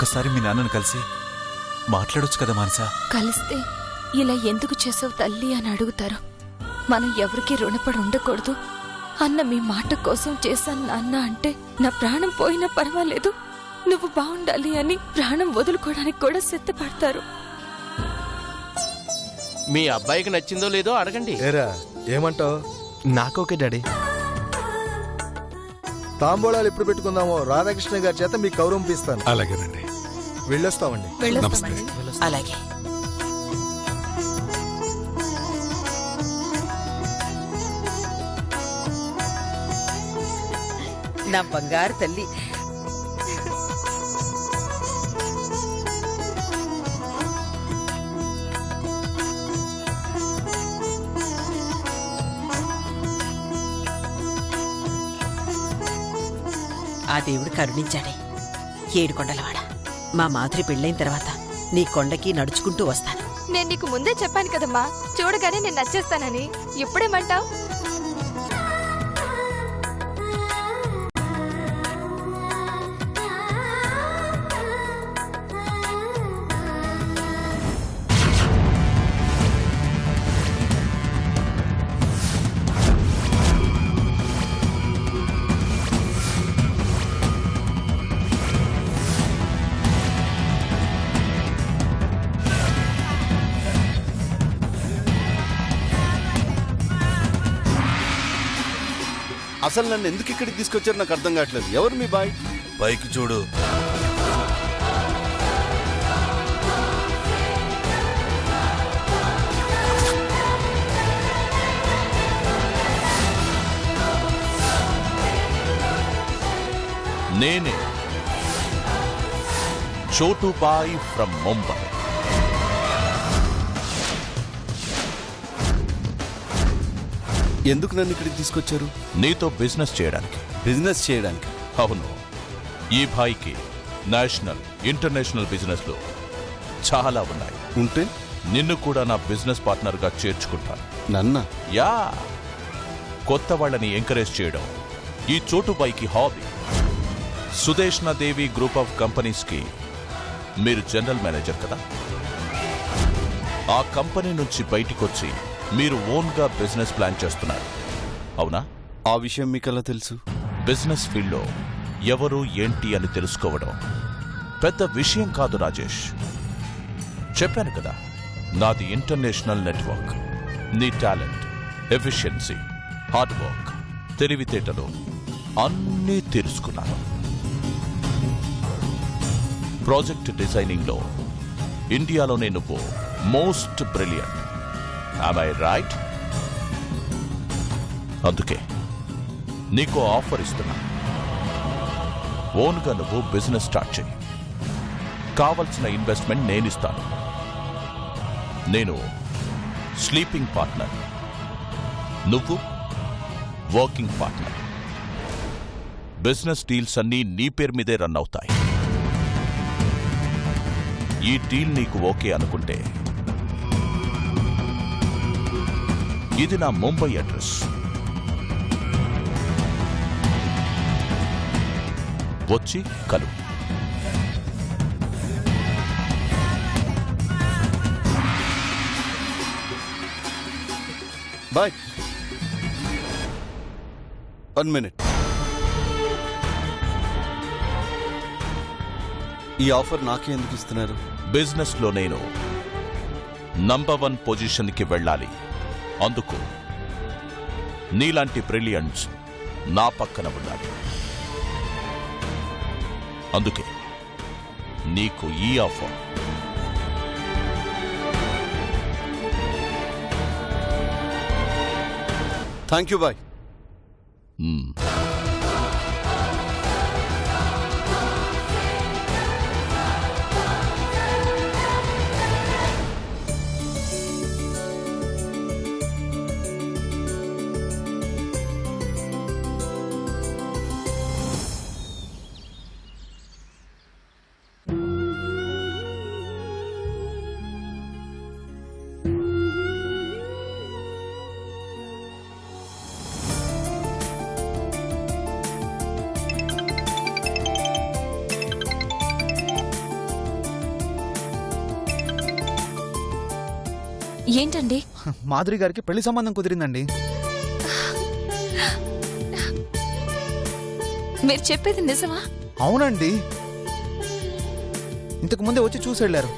ఒక్కసారి మీ నాన్నను కలిసి మాట్లాడొచ్చు కదా మానసా. కలిస్తే ఇలా ఎందుకు చేసావు తల్లి అని అడుగుతారు. మనం ఎవరికి రుణపడి ఉండకూడదు అన్న మీ మాట కోసం చేశాను నాన్న అంటే నా ప్రాణం పోయినా పర్వాలేదు, నువ్వు బాగుండాలి అని ప్రాణం వదులుకోవడానికి కూడా సిద్ధపడతారు. మీ అబ్బాయికి నచ్చిందో లేదో అడగండి. ఏరా ఏమంటావు? నాకోకే డాడీ. తాంబూలాలు ఎప్పుడు పెట్టుకుందామో రాధాకృష్ణ గారి చేత మీకు కౌరంపిస్తాను. అలాగేనండి. వెళ్ళొస్తామండి. అలాగే. నా బంగారు తల్లి. ఆ దేవుడు కరుణించాడే. ఏడుకొండలవాడ, మా మాధురి పెళ్ళైన తర్వాత నీ కొండకి నడుచుకుంటూ వస్తాను. నేను నీకు ముందే చెప్పాను కదమ్మా, చూడగానే నేను నచ్చేస్తానని. ఇప్పుడేమంటావు? అసలు నన్ను ఎందుకు ఇక్కడికి తీసుకొచ్చారు నాకు అర్థం కావట్లేదు. ఎవరు మీ బాయ్? పైకి చూడు. నేనే చోటు బాయ్ ఫ్రమ్ ముంబై. ఎందుకు నన్ను ఇక్కడికి తీసుకొచ్చారు? నీతో బిజినెస్ చేయడానికి. బిజినెస్ చేయడానికి? అవును. ఈ భాయ్కి నేషనల్, ఇంటర్నేషనల్ బిజినెస్లు చాలా ఉన్నాయి. ఉంటే నిన్ను కూడా నా బిజినెస్ పార్ట్నర్గా చేర్చుకుంటాను. నన్న? యా. కొత్త వాళ్ళని ఎంకరేజ్ చేయడం ఈ చోటుబాయికి హాబీ. సుదేష్ణాదేవి గ్రూప్ ఆఫ్ కంపెనీస్కి మీరు జనరల్ మేనేజర్ కదా. ఆ కంపెనీ నుంచి బయటికొచ్చి మీరు ఓన్గా బిజినెస్ ప్లాన్ చేస్తున్నారు, అవునా? ఆ విషయం మీకు ఎలా తెలుసు? బిజినెస్ ఫీల్డ్లో ఎవరు ఏంటి అని తెలుసుకోవడం పెద్ద విషయం కాదు రాజేష్. చెప్పాను కదా, నాది ఇంటర్నేషనల్ నెట్వర్క్. నీ టాలెంట్, ఎఫిషియన్సీ, హార్డ్ వర్క్, తెలివితేటలు అన్నీ తెలుసుకున్నాను. ప్రాజెక్ట్ డిజైనింగ్లో ఇండియాలోనే నువ్వు most brilliant. Am I right? అందుకే నీకు ఆఫర్ ఇస్తున్నా. ఓన్గా నువ్వు బిజినెస్ స్టార్ట్ చేయి. కావలసిన ఇన్వెస్ట్మెంట్ నేనిస్తాను. నేను స్లీపింగ్ పార్ట్నర్, నువ్వు వర్కింగ్ పార్ట్నర్. బిజినెస్ డీల్స్ అన్నీ నీ పేరు మీదే రన్ అవుతాయి. ఈ డీల్ నీకు ఓకే అనుకుంటే ఇది నా ముంబై అడ్రస్. వచ్చి కలు. బాయ్. 1 minute. ఈ ఆఫర్ నాకే ఎందుకు ఇస్తున్నారు? బిజినెస్లో నేను నంబర్ 1 పొజిషన్కి వెళ్ళాలి. అందుకు నీలాంటి బ్రిలియంట్స్ నా పక్కన ఉండాలి. అందుకే నీకు ఈ ఆఫర్. Thank you bye. ఏంటండి? మాధురి గారికి పెళ్లి సంబంధం కుదిరిందండి. మీరు చెప్పేది నిజమా? అవునండి, ఇంతకు ముందే వచ్చి చూసి వెళ్ళారు.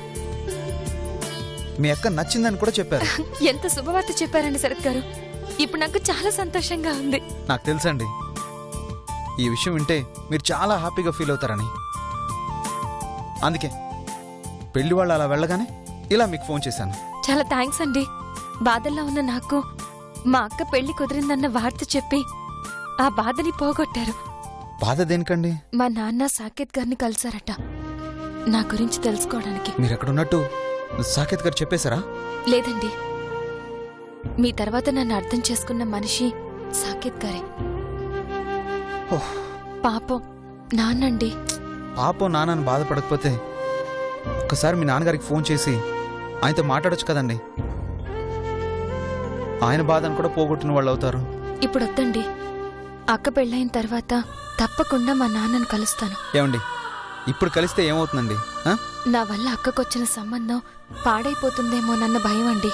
మీ అక్క నచ్చిందని కూడా చెప్పారు. ఎంత శుభవార్త చెప్పారండి శరత్ గారు. ఇప్పుడు నాకు చాలా సంతోషంగా ఉంది. నాకు తెలుసండి, ఈ విషయం వింటే మీరు చాలా హ్యాపీగా ఫీల్ అవుతారని. అందుకే పెళ్లి వాళ్ళు అలా వెళ్ళగానే ఇలా మీకు ఫోన్ చేశాను. చాలా థ్యాంక్స్ అండి. బాధల్లో ఉన్న నాకు మా అక్క పెళ్లి కుదిరిందన్న వార్త చెప్పి ఆ బాధని పోగొట్టారు. బాధ దేనికండి? మా నాన్న సాకేత్ గారిని కలిసారట నా గురించి తెలుసుకోవడానికి. మీరు ఎక్కడున్నట్టు సాకేత్ గారు చెప్పేశారా? లేదండి, మీ తర్వాత నన్ను అర్థం చేసుకున్న మనిషి సాకేత్ గారే. ఓహ్. పాపం నాన్నండి. పాపం నాన్నని బాధపడకపోతే ఒక్కసారి మీ నాన్నగారికి ఫోన్ చేసి ఆయనతో మాట్లాడొచ్చు కదండి. ఆయన బాధను కూడా పోగొట్టిన వాళ్ళు అవుతారు. ఇప్పుడు వద్దండి, అక్క పెళ్ళైన తర్వాత తప్పకుండా మా నాన్నను కలుస్తాను. ఏమండి, ఇప్పుడు కలిస్తే ఏమవుతుందండి? నా వల్ల అక్కకొచ్చిన సంబంధం పాడైపోతుందేమోనన్న భయం అండి.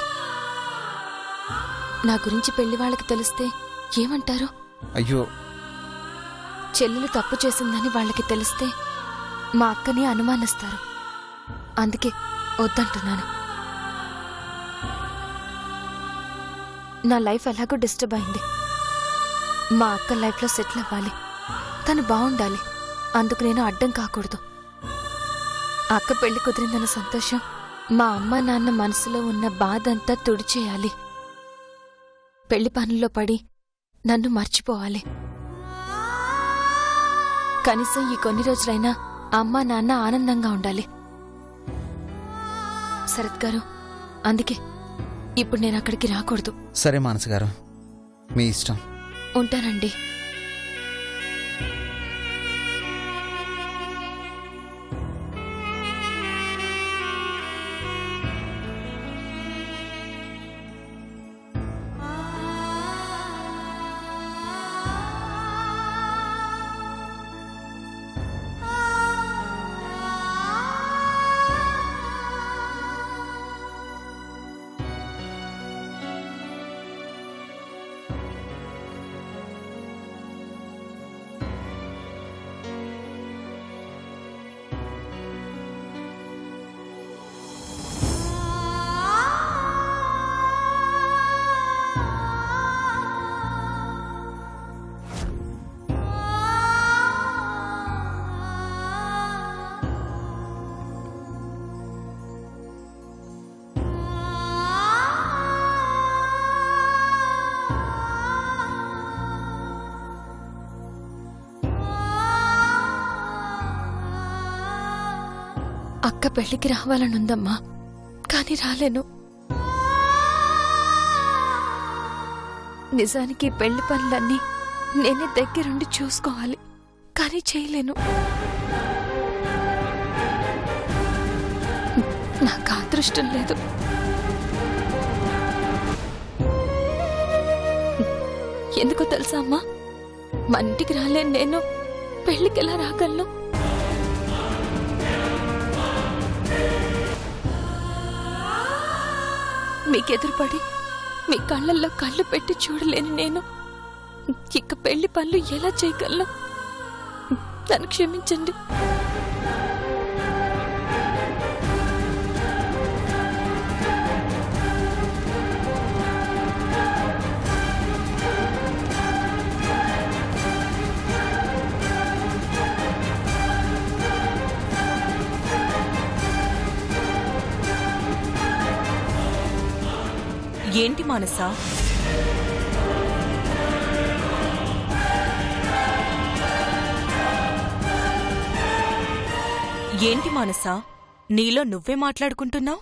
నా గురించి పెళ్లి వాళ్ళకి తెలిస్తే ఏమంటారు? అయ్యో, చెల్లెలు తప్పు చేసిందని వాళ్ళకి తెలిస్తే మా అక్కని అనుమానిస్తారు. అందుకే వద్దంటున్నాను. నా లైఫ్ ఎలాగో డిస్టర్బ్ అయింది. మా అక్క లైఫ్లో సెటిల్ అవ్వాలి, తను బాగుండాలి. అందుకు నేను అడ్డం కాకూడదు. అక్క పెళ్లి కుదిరిందన్న సంతోషం మా అమ్మ నాన్న మనసులో ఉన్న బాధ అంతా తుడిచేయాలి. పెళ్లి పనుల్లో పడి నన్ను మర్చిపోవాలి. కనీసం ఈ కొన్ని రోజులైనా అమ్మ నాన్న ఆనందంగా ఉండాలి. శరత్ గారు, అందుకే ఇప్పుడు నేను అక్కడికి రాకూడదు. సరే మానస గారు, మీ ఇష్టం. ఉంటానండి. అక్క పెళ్లికి రావాలనుందమ్మా, కానీ రాలేను. నిజానికి పెళ్లి పనులన్నీ నేనే దగ్గరుండి చూసుకోవాలి, కానీ చేయలేను. నాకు అదృష్టం లేదు. ఎందుకో తెలుసా అమ్మా, మన ఇంటికి రాలేను నేను పెళ్లికి ఎలా రాగలను? మీకెదురుపడి మీ కళ్ళల్లో కళ్ళు పెట్టి చూడలేని నేను ఇక పెళ్లి పనులు ఎలా చేయగలను? నన్ను క్షమించండి. ఏంటి మానసా? ఏంటి మానసా, నీలో నువ్వే మాట్లాడుకుంటున్నావు?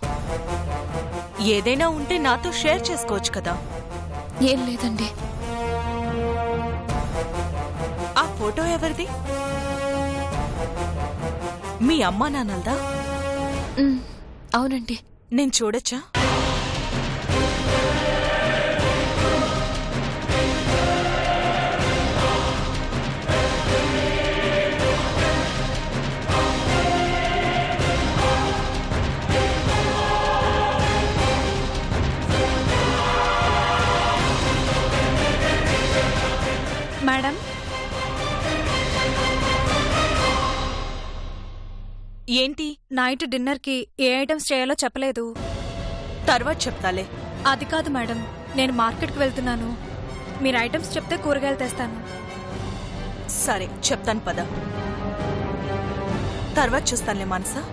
ఏదైనా ఉంటే నాతో షేర్ చేసుకోవచ్చు కదా. ఏం లేదండి. ఆ ఫోటో ఎవరిది? మీ అమ్మా నాన్నలదా? అవునండి. నేను చూడొచ్చా? ఏంటి? నైట్ డిన్నర్కి ఏ ఐటమ్స్ చేయాలో చెప్పలేదు. తర్వాత చెప్తాలే. అది కాదు మేడం, నేను మార్కెట్కి వెళ్తున్నాను. మీరు ఐటమ్స్ చెప్తే కూరగాయలు తెస్తాను. సరే చెప్తాను పద. తర్వాత చూస్తానులే మానసా.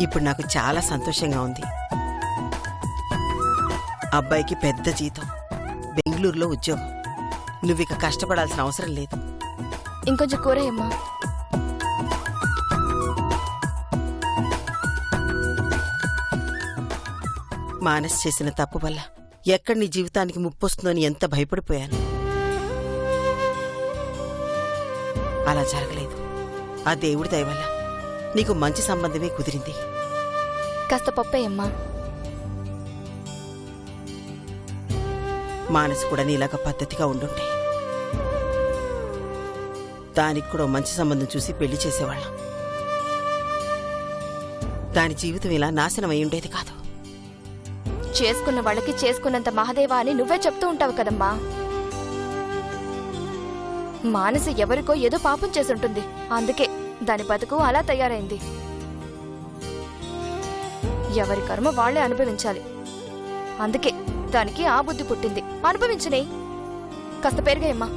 ఇప్పుడు నాకు చాలా సంతోషంగా ఉంది. అబ్బాయికి పెద్ద జీతం, బెంగళూరులో ఉద్యోగం. నువ్విక కష్టపడాల్సిన అవసరం లేదు. ఇంకొంచెం కూరయమ్మా. మానస్ చేసిన తప్పు వల్ల ఎక్కడ నీ జీవితానికి ముప్పొస్తుందని ఎంత భయపడిపోయాను. అలా జరగలేదు. ఆ దేవుడి దయ వల్ల నీకు మంచి సంబంధమే కుదిరింది. కాస్త పప్పేయమ్మా. మానసు కూడా నీలాగా పద్ధతిగా ఉండుంటే దానికి కూడా మంచి సంబంధం చూసి పెళ్లి చేసేవాళ్ళం. దాని జీవితం ఇలా నాశనం అయి ఉండేది కాదు. చేసుకున్న వాళ్ళకి చేసుకున్నంత మహాదేవా అని నువ్వే చెప్తూ ఉంటావు కదమ్మా. మానసు ఎవరికో ఏదో పాపం చేసుంటుంది, అందుకే దాని బతుకు అలా తయారైంది. ఎవరి కర్మ వాళ్లే అనుభవించాలి. అందుకే దానికి ఆ బుద్ధి పుట్టింది. అనుభవించనే. కాస్త పెరిగాయమ్మా.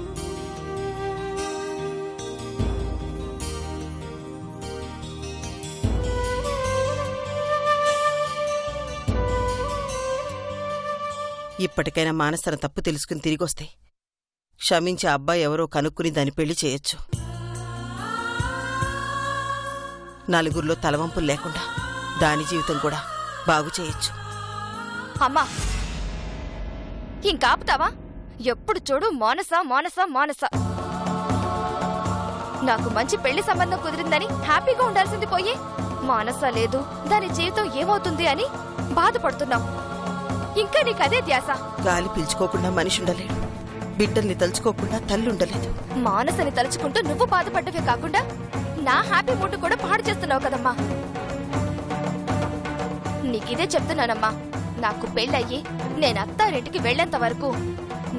ఇప్పటికైనా మానస్ తన తప్పు తెలుసుకుని తిరిగొస్తే క్షమించి అబ్బాయి ఎవరో కనుక్కుని దాన్ని పెళ్లి చేయొచ్చు. నలుగురిలో తలవంపులు లేకుండా దాని జీవితం కూడా బాగు చేయొచ్చు. అమ్మా, ఇంకాపుతావా? ఎప్పుడు చూడు మానస మానస మానస. నాకు మంచి పెళ్లి సంబంధం కుదిరిందని హ్యాపీగా ఉండాల్సింది పోయి మానస లేదు, దాని జీవితం ఏమవుతుంది అని బాధపడుతున్నావు. ఇంకా నీకదే ధ్యాస. గాలి పీల్చుకోకుండా మనిషి ఉండలేడు, బిడ్డల్ని తలుచుకోకుండా తల్లి ఉండలేదు. మానసని తలుచుకుంటూ నువ్వు బాధపడ్డవే కాకుండా నా హ్యాపీ మూడ్ కూడా పాడు చేస్తున్నావు కదమ్మా. నీకిదే చెప్తున్నానమ్మా, నాకు పెళ్ళయ్యి నేను అత్తారింటికి వెళ్లేంత వరకు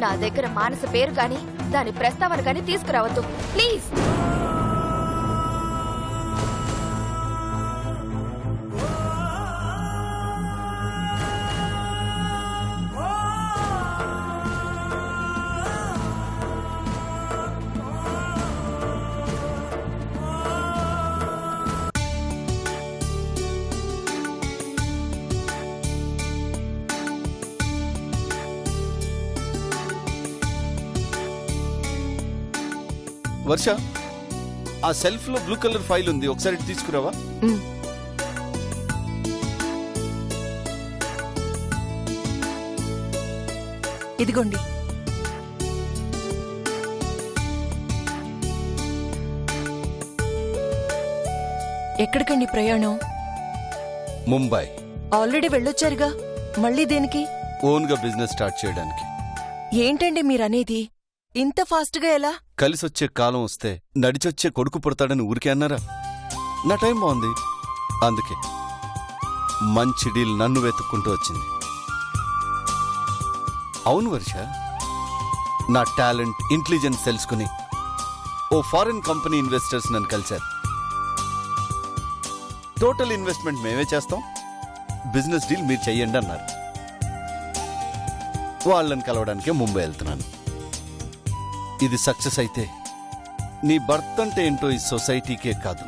నా దగ్గర మానస పేరు గాని దాని ప్రస్తావన గాని తీసుకురావద్దు ప్లీజ్. వర్ష, ఆ సెల్ఫ్ లో బ్లూ కలర్ ఫైల్ ఉంది, ఒకసారి తీసుకురావా? ఇదిగోండి. ఎక్కడికండి ప్రయాణం? ముంబై. ఆల్రెడీ వెళ్ళొచ్చారుగా, మళ్ళీ దేనికి? ఓన్ గా బిజినెస్ స్టార్ట్ చేయడానికి. ఏంటండి మీరనేది? ఇంత ఫాస్ట్గా ఎలా? కలిసొచ్చే కాలం వస్తే నడిచొచ్చే కొడుకు పుడతాడని ఊరికే అన్నారా? నా టైం బాగుంది, అందుకే మంచి డీల్ నన్ను వెతుక్కుంటూ వచ్చింది. అవును వర్ష, నా టాలెంట్, ఇంటెలిజెన్స్ తెలుసుకుని ఓ ఫారిన్ కంపెనీ ఇన్వెస్టర్స్ నన్ను కలిశారు. టోటల్ ఇన్వెస్ట్మెంట్ మేమే చేస్తాం, బిజినెస్ డీల్ మీరు చెయ్యండి అన్నారు. వాళ్ళని కలవడానికే ముంబై వెళ్తున్నాను. ఇది సక్సెస్ అయితే నీ భర్త అంటే ఏంటో ఈ సొసైటీకే కాదు,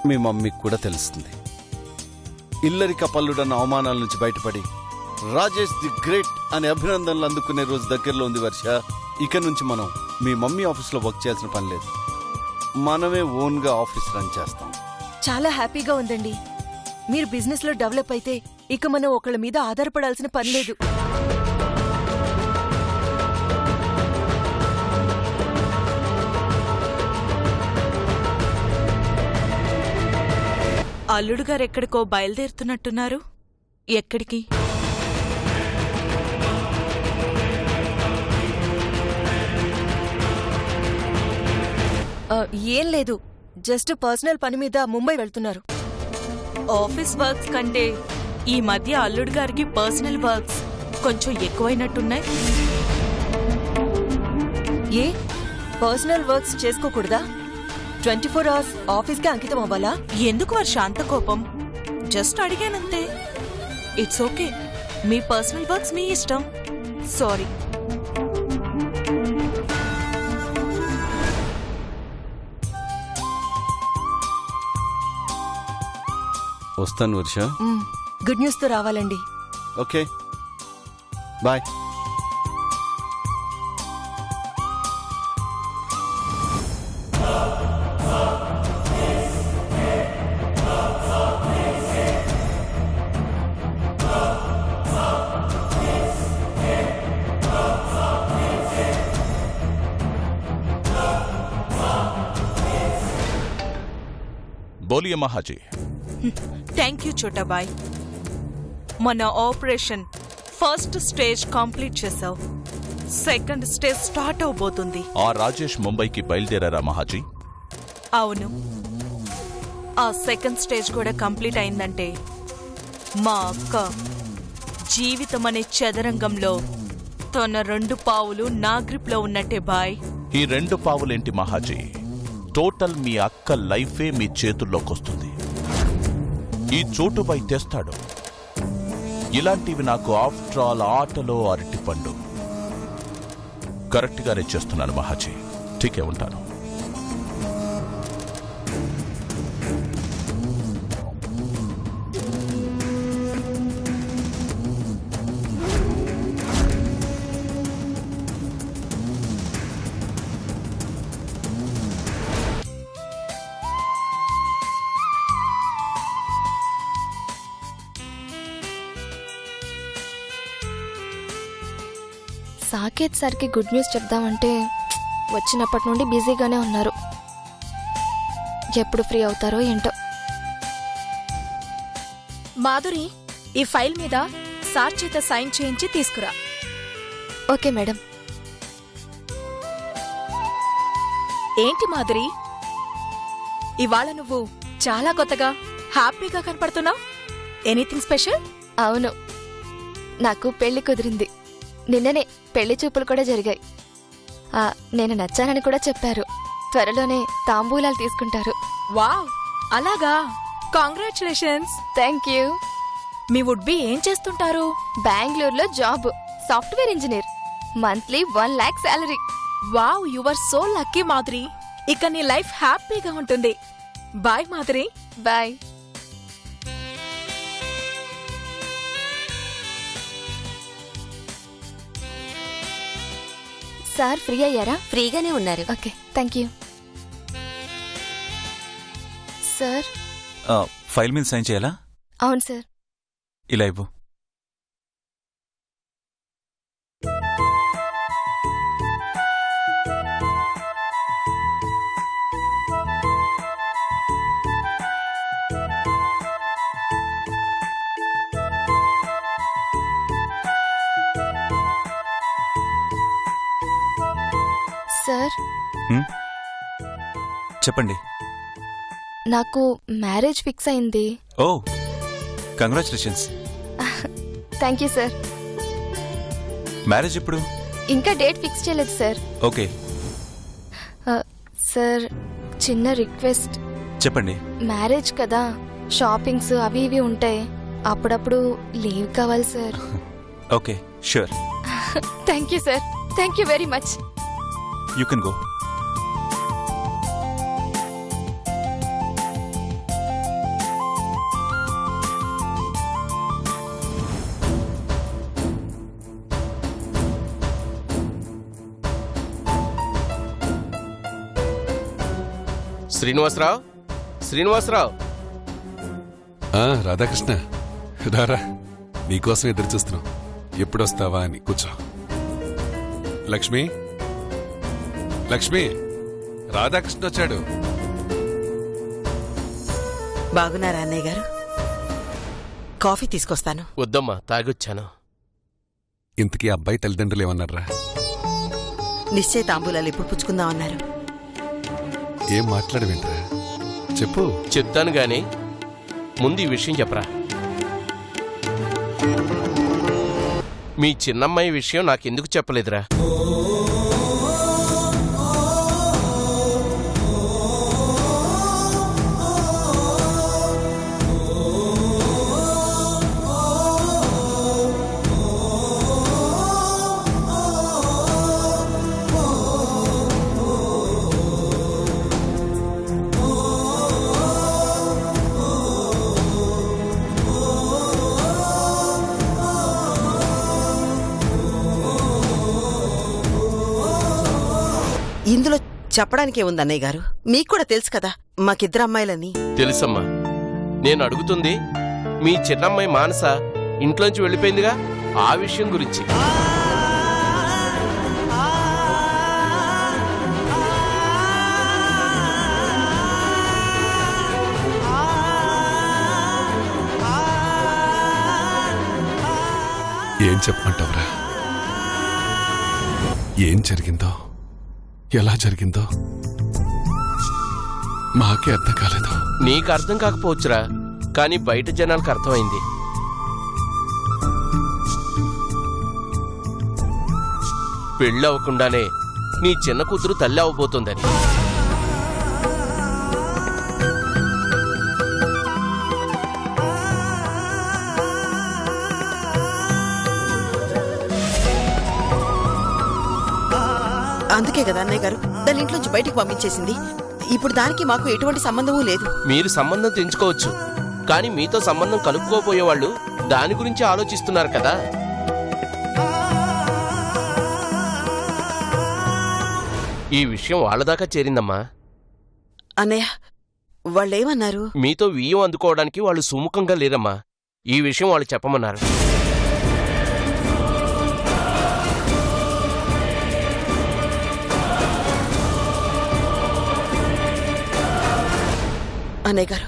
మీ మమ్మీకి కూడా తెలుస్తుంది. ఇల్లరి కపల్లుడన్న అవమానాల నుంచి బయటపడి రాజేష్ ది గ్రేట్ అనే అభినందనలు అందుకునే రోజు దగ్గరలో ఉంది వర్ష. ఇక నుంచి మనం మీ మమ్మీ ఆఫీస్లో వర్క్ చేయాల్సిన పని లేదు, మనమే ఓన్గా ఆఫీస్ రన్ చేస్తాం. చాలా హ్యాపీగా ఉందండి. మీరు బిజినెస్ లో డెవలప్ అయితే ఇక మనం ఒకళ్ళ మీద ఆధారపడాల్సిన పని లేదు. అల్లుడు గారు ఎక్కడికో బయలుదేరుతున్నట్టున్నారు. ఎక్కడికి? ఏం లేదు, జస్ట్ పర్సనల్ పని మీద ముంబై వెళ్తున్నారు. ఆఫీస్ వర్క్స్ కంటే ఈ మధ్య అల్లుడు గారికి పర్సనల్ వర్క్స్ కొంచెం ఎక్కువైనట్టున్నాయి. ఏ పర్సనల్ వర్క్స్ చేసుకోకూడదా? 24 hours ఆఫీస్కి అంకితం అవ్వాలా? ఎందుకు వర్ష అంత కోపం? జస్ట్ అడిగానంతే. ఇట్స్ ఓకే, మీ పర్సనల్ వర్క్స్ మీ ఇష్టం. సారీ. వస్తాను వర్ష. గుడ్ న్యూస్తో రావాలండి. Okay bye. బోలియే మహాజీ. థ్యాంక్ యూ చోటాబాయ్. మన ఆపరేషన్ ఫస్ట్ స్టేజ్ కంప్లీట్ చేశావు. సెకండ్ స్టేజ్ స్టార్ట్ అవబోతుంది. ఆ రాజేష్ ముంబైకి బయలుదేరారా మహాజీ? అవును, ఆ సెకండ్ స్టేజ్ కూడా కంప్లీట్ అయిందంటే మా అక్క జీవితం అనే చదరంగంలో తన 2 పావులు నా గ్రిప్లో ఉన్నట్టే బాయ్. ఈ 2 పావులేంటి మహాజీ, టోటల్ మీ అక్క లైఫే మీ చేతుల్లోకొస్తుంది. ఈ చోటుపై తెస్తాడు. ఇలాంటివి నాకు ఆఫ్టర్ ఆల్ ఆటలో అరటిపండు. కరెక్ట్గానే చేస్తున్నాను మహాజీ. ఠీకే, ఉంటాను. సాకేత్ సార్కి గుడ్ న్యూస్ చెప్దామంటే వచ్చినప్పటి నుండి బిజీగానే ఉన్నారు. ఎప్పుడు ఫ్రీ అవుతారో ఏంటో. మాధురి, ఈ ఫైల్ మీద సార్ చేత సైన్ చేయించి తీసుకురా. Okay madam. ఏంటి మాధురి, ఇవాళ నువ్వు చాలా కొత్తగా హ్యాపీగా కనపడుతున్నావు. Anything special? అవును, నాకు పెళ్లి కుదిరింది. నిన్ననే పెళ్లి చూపులు కూడా జరిగాయి. నేను నచ్చానని కూడా చెప్పారు. త్వరలోనే తాంబూలాలు తీసుకుంటారు. వావ్, అలాగా? కాంగ్రాచులేషన్స్. Thank you. మీ వుడ్ బి ఏం చేస్తుంటారు? బెంగళూరులో job, software engineer. Monthly 1 lakh salary. Wow, you are so lucky Madhuri. ఇక నీ లైఫ్ హ్యాపీగా ఉంటుంది. Bye Madhuri. Bye. Sir free అయ్యారా? ఫ్రీగానే ఉన్నారు. Okay, thank you. Sir, file మీద సైన్ చేయాలా? అవును సార్. ఇలా ఇవ్వు. సార్, చెప్పండి. నాకు మ్యారేజ్ ఫిక్స్ అయింది. Oh, congratulations. Thank you sir. Marriage ఎప్పుడు? ఇంకా డేట్ ఫిక్స్ చేయలేదు సార్. ఓకే. సార్, చిన్న రిక్వెస్ట్. చెప్పండి. మ్యారేజ్ కదా, షాపింగ్స్ అవి ఇవి ఉంటాయి. అప్పుడప్పుడు లీవ్ కావాలి sir. Okay, sure. Thank you sir. Thank you very much. You can go. Srinivasarao, Srinivasarao. Radhakrishna, రారా. నీకోసం ఎదురు చూస్తున్నాం. ఎప్పుడొస్తావా అని. కూర్చో. లక్ష్మి, లక్ష్మి, రాధాకృష్ణ వచ్చాడు. బాగున్నారా అన్నయ్య గారు? కాఫీ తీసుకొస్తాను. వద్దమ్మా, తాగొచ్చాను. ఇంతకీ అబ్బాయి తల్లిదండ్రులు ఏమన్నారా? నిశ్చయ తాంబూలాలు ఎప్పుడు పుచ్చుకుందామన్నారు. ఏం మాట్లాడవేంట్రా? చెప్పు. చెప్తాను గాని ముందు ఈ విషయం చెప్పరా. మీ చిన్నమ్మాయి విషయం నాకెందుకు చెప్పలేదురా? ఇందులో చెప్పడానికే ఉంది అన్నయ్య గారు. మీకు కూడా తెలుసు కదా మాకిద్దరు అమ్మాయిలని. తెలుసమ్మా. నేను అడుగుతుంది మీ చిన్నమ్మాయి మానస ఇంట్లోంచి వెళ్ళిపోయిందిగా, ఆ విషయం గురించి. ఏం చెప్పమంటావురా? ఏం జరిగిందో, ఎలా జరిగిందో మాకే అర్థం కాలేదు. నీకు అర్థం కాకపోవచ్చురా, కానీ బయట జనాలకు అర్థమైంది. పెళ్ళి అవ్వకుండానే నీ చిన్న కూతురు తల్లి అవ్వబోతోందని. అందుకే కదా అన్నయ్య గారు దాని ఇంట్లోంచి బయటికి పంపించేసింది. ఇప్పుడు దానికి మాకు ఎటువంటి సంబంధమూ లేదు. మీరు సంబంధం తెంచుకోవచ్చు, కానీ మీతో సంబంధం కలుపుకోపోయేవాళ్ళు దాని గురించి ఆలోచిస్తున్నారు కదా. ఈ విషయం వాళ్ళదాకా చేరిందమ్మా. అన్నయ్య వాళ్ళేమన్నారు? మీతో వియ్యం అందుకోవడానికి వాళ్ళు సుముఖంగా లేరమ్మా. ఈ విషయం వాళ్ళు చెప్పమన్నారు. అన్నయ్య గారు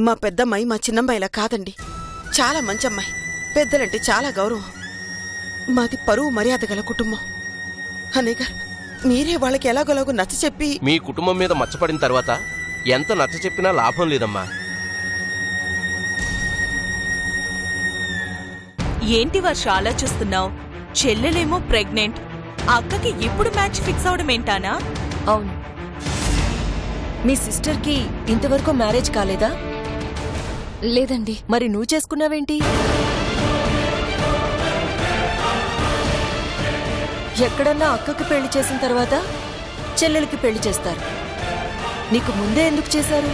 మా పెద్దమ్మాయి మా చిన్నమ్మాయిలా కాదండి. చాలా మంచి అమ్మాయి. పెద్దలంటే చాలా గౌరవం. మాది పరువు మర్యాద గల కుటుంబం. అన్నయ్య గారు మీరే వాళ్ళకి ఎలాగోలాగో నచ్చ చెప్పి. మీ కుటుంబం మీద మచ్చపడిన తర్వాత ఎంత నచ్చ చెప్పినా లాభం లేదమ్మా. ఏంటి వర్ష ఆలోచిస్తున్నావు? చెల్లెలేమో ప్రెగ్నెంట్, అక్కకి ఇప్పుడు మ్యాచ్ ఫిక్స్ అవడం ఏంటానా? అవును. మీ సిస్టర్కి ఇంతవరకు మ్యారేజ్ కాలేదా? లేదండి. మరి నువ్వు చేసుకున్నావేంటి? ఎక్కడన్నా అక్కకి పెళ్లి చేసిన తర్వాత చెల్లెలకి పెళ్లి చేస్తారు. నీకు ముందే ఎందుకు చేశారు?